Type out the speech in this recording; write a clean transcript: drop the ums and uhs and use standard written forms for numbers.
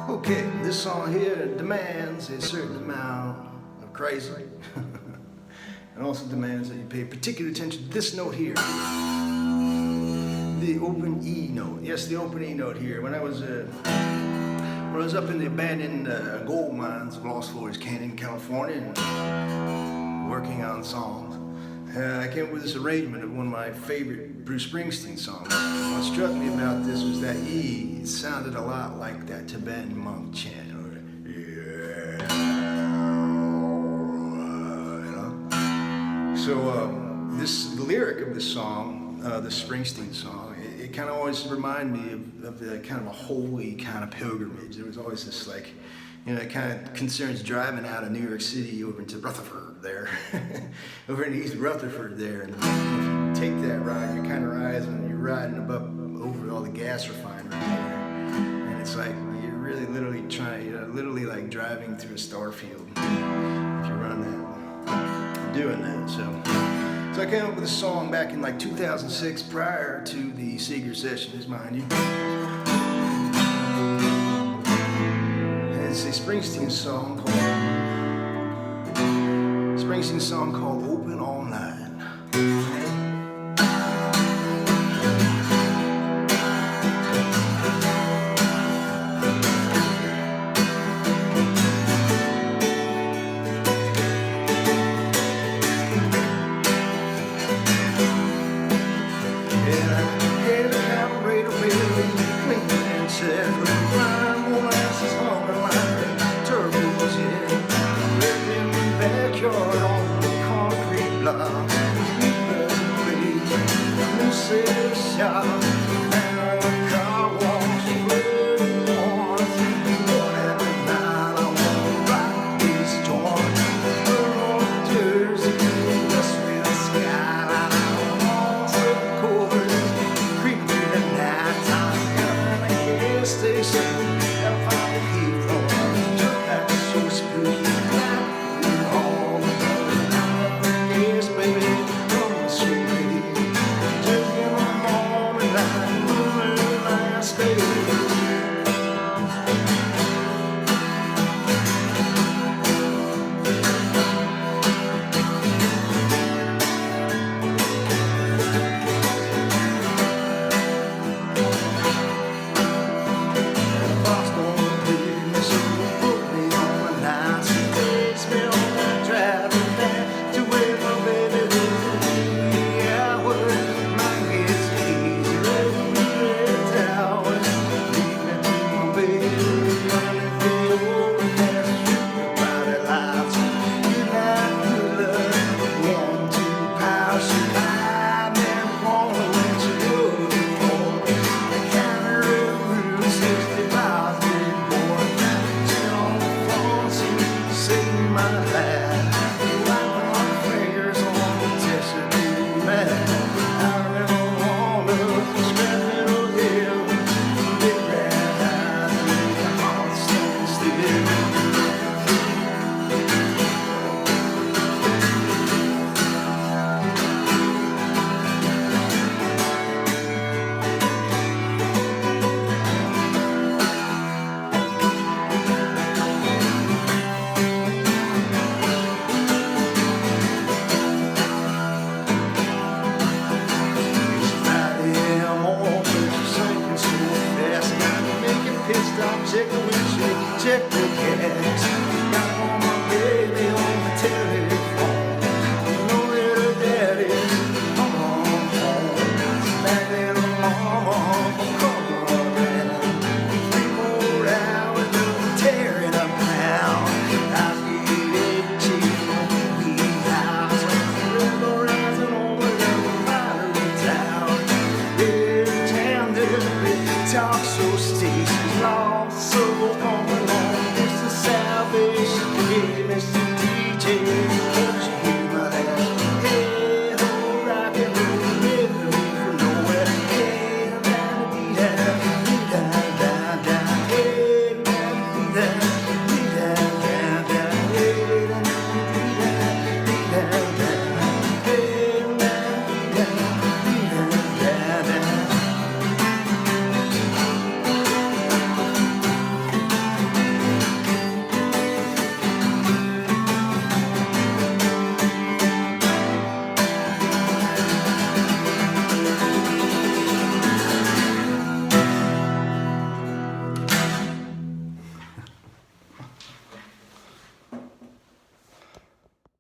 Okay, this song here demands a certain amount of crazy and also demands that you pay particular attention to this note here. The open E note. Yes, the open E note here. When I was up in the abandoned gold mines of Lost Forest Canyon, California, and working on songs, I came up with this arrangement of one of my favorite Bruce Springsteen songs. What struck me about this was that E sounded a lot like that Tibetan monk chant. So the lyric of this song, the Springsteen song, it kind of always reminded me of the kind of a holy kind of pilgrimage. There was always this like, it kind of concerns driving out of New York City over into Rutherford there, over in East Rutherford there, and if you take that ride, you're kind of riding over all the gas refineries there, and it's like you're really literally like driving through a star field if you run that. Doing that, so I came up with a song back in like 2006, prior to the Seeger sessions, mind you. And it's a Springsteen song called "Open All Night." Yeah.